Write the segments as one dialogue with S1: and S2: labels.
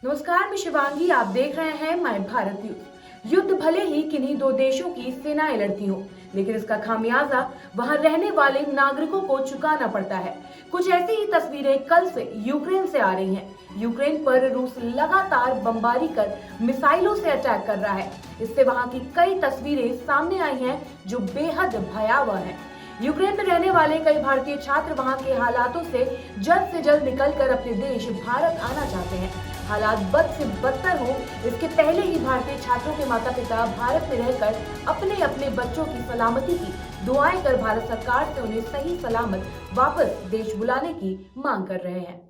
S1: नमस्कार, मैं शिवांगी। आप देख रहे हैं माय भारत न्यूज। युद्ध भले ही किन्हीं दो देशों की सेनाएं लड़ती हो, लेकिन इसका खामियाजा वहां रहने वाले नागरिकों को चुकाना पड़ता है। कुछ ऐसी ही तस्वीरें कल से यूक्रेन से आ रही हैं। यूक्रेन पर रूस लगातार बमबारी कर मिसाइलों से अटैक कर रहा है। इससे वहां की कई तस्वीरें सामने आई हैं जो बेहद भयावह हैं। यूक्रेन में रहने वाले कई भारतीय छात्र वहां के हालातों से जल्द निकलकर अपने देश भारत आना चाहते हैं। हालात बद से बदतर हो, इसके पहले ही भारतीय छात्रों के माता पिता भारत में रहकर अपने अपने बच्चों की सलामती की दुआएं कर भारत सरकार से उन्हें सही सलामत वापस देश बुलाने की मांग कर रहे हैं।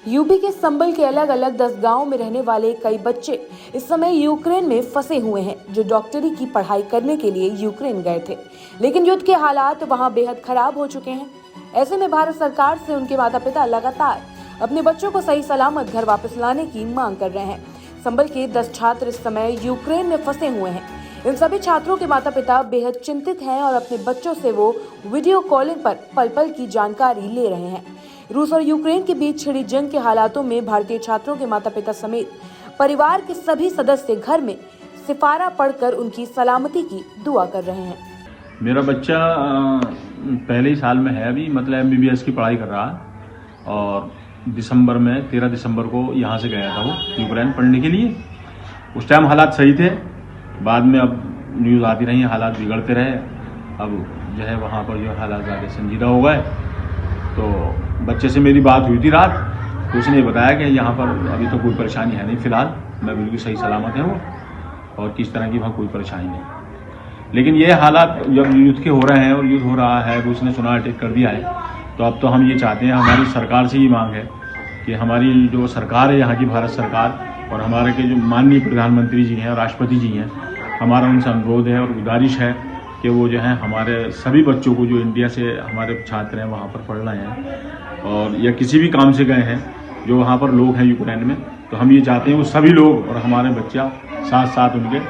S1: यूपी के संबल के अलग अलग 10 गांवों में रहने वाले कई बच्चे इस समय यूक्रेन में फंसे हुए हैं, जो डॉक्टरी की पढ़ाई करने के लिए यूक्रेन गए थे, लेकिन युद्ध के हालात वहां बेहद खराब हो चुके हैं। ऐसे में भारत सरकार से उनके माता पिता लगातार अपने बच्चों को सही सलामत घर वापस लाने की मांग कर रहे हैं। संबल के 10 छात्र इस समय यूक्रेन में फंसे हुए हैं। इन सभी छात्रों के माता पिता बेहद चिंतित हैं और अपने बच्चों से वो वीडियो कॉलिंग पर पल पल की जानकारी ले रहे हैं। रूस और यूक्रेन के बीच छिड़ी जंग के हालातों में भारतीय छात्रों के माता पिता समेत परिवार के सभी सदस्य घर में सिफारा पढ़कर उनकी सलामती की दुआ कर रहे हैं।
S2: मेरा बच्चा पहले ही साल में है, अभी मतलब MBBS की पढ़ाई कर रहा है और दिसंबर में 13 दिसंबर को यहाँ से गया था वो यूक्रेन पढ़ने के लिए। उस टाइम हालात सही थे, बाद में अब न्यूज़ आती रही, हालात बिगड़ते रहे। अब जो है वहाँ पर जो हालात ज़्यादा संजीदा हो गए। तो बच्चे से मेरी बात हुई थी रात, तो उसने बताया कि यहाँ पर अभी तो कोई परेशानी है नहीं, फिलहाल मैं बिल्कुल सही सलामत है वो, और किस तरह की वहाँ कोई परेशानी नहीं। लेकिन ये हालात जब युद्ध के हो रहे हैं और युद्ध हो रहा है, रूस ने सुना अटैक कर दिया है, तो अब तो हम ये चाहते हैं, हमारी सरकार से ये मांग है कि हमारी जो सरकार है यहाँ की भारत सरकार और हमारे के जो माननीय प्रधानमंत्री जी हैं और राष्ट्रपति जी हैं, हमारा उनसे अनुरोध है और गुजारिश है कि वो जो है हमारे सभी बच्चों को जो इंडिया से हमारे छात्र हैं वहाँ पर पढ़ रहे हैं और या किसी भी काम से गए हैं, जो वहाँ पर लोग हैं यूक्रेन में, तो हम ये चाहते हैं वो सभी लोग और हमारे बच्चा साथ साथ उनके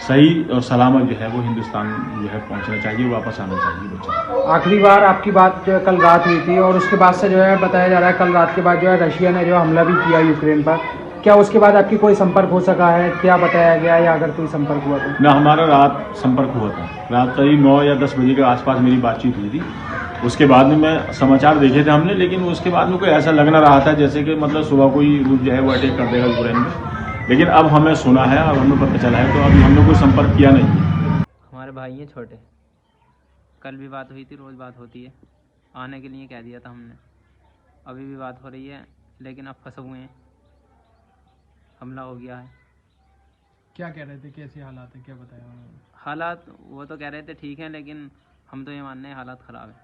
S2: सही और सलामत जो है वो हिंदुस्तान जो है पहुंचना चाहिए, वापस आना चाहिए बच्चा।
S3: आखिरी बार आपकी बात जो है कल रात हुई थी और उसके बाद से जो है बताया जा रहा है कल रात के बाद जो है रशिया ने जो हमला भी किया यूक्रेन पर। क्या उसके बाद आपकी कोई संपर्क हो सका है? क्या बताया गया या अगर कोई संपर्क हुआ तो?
S2: ना, हमारा रात संपर्क हुआ था, रात करीब 9 या 10 बजे के आसपास मेरी बातचीत हुई थी। उसके बाद में मैं समाचार देखे थे हमने, लेकिन उसके बाद में कोई ऐसा लग ना रहा था जैसे कि मतलब सुबह कोई रूस जो है वो अटैक कर देगा यूक्रेन में। लेकिन अब हमें सुना है और हमें पता चला है, तो अभी हमने कोई संपर्क किया नहीं है।
S4: हमारे भाई हैं छोटे, कल भी बात हुई थी, रोज़ बात होती है, आने के लिए कह दिया था हमने। अभी भी बात हो रही है, लेकिन अब फंसे हुए हैं, हमला हो गया है।
S3: क्या कह रहे थे, कैसे हालात है, क्या बताया उन्होंने?
S4: हालात वो तो कह रहे थे ठीक हैं, लेकिन हम तो ये मान रहे हैं हालात ख़राब है।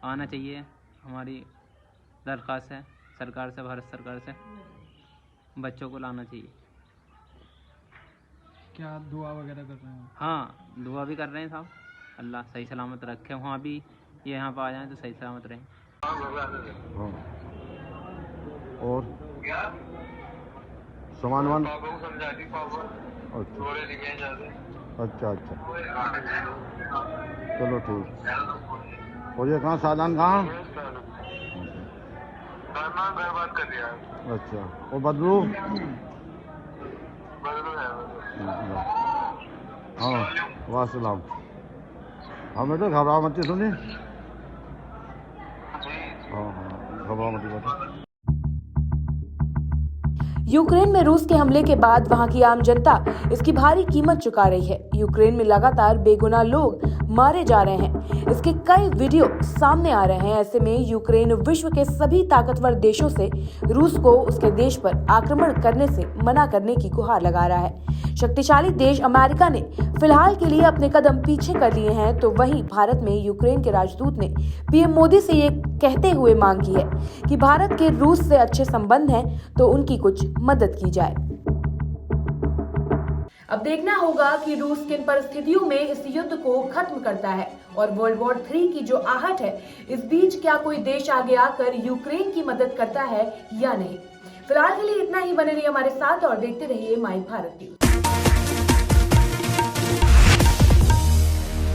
S4: आना चाहिए, हमारी दरख्वास्त है सरकार से, भारत सरकार से, बच्चों को लाना चाहिए।
S3: क्या दुआ वगैरह कर रहे हैं?
S4: हाँ, दुआ भी कर रहे हैं साहब, अल्लाह सही सलामत रखे, वहाँ भी ये यहाँ पर आ जाएँ तो सही सलामत रहें।
S5: और सामान वान अच्छा, चलो ठीक। और ये कहाँ साधन कहाँ? अच्छा, और बदलू? हाँ, वासलाम। हाँ बेटा, घबरा मत सुनी। हाँ, घबरा मत।
S1: यूक्रेन में रूस के हमले के बाद वहां की आम जनता इसकी भारी कीमत चुका रही है। यूक्रेन में लगातार बेगुनाह लोग मारे जा रहे हैं, इसके कई वीडियो सामने आ रहे हैं। ऐसे में यूक्रेन विश्व के सभी ताकतवर देशों से रूस को उसके देश पर आक्रमण करने से मना करने की गुहार लगा रहा है। शक्तिशाली देश अमेरिका ने फिलहाल के लिए अपने कदम पीछे कर लिए हैं, तो वहीं भारत में यूक्रेन के राजदूत ने पीएम मोदी से ये कहते हुए मांग की है कि भारत के रूस से अच्छे संबंध हैं, तो उनकी कुछ मदद की जाए। अब देखना होगा कि रूस किन परिस्थितियों में इस युद्ध को खत्म करता है और वर्ल्ड वॉर 3 की जो आहट है, इस बीच क्या कोई देश आगे आकर यूक्रेन की मदद करता है या नहीं। फिलहाल के लिए इतना ही। बने रहिए हमारे साथ और देखते रहिए माय भारत न्यूज।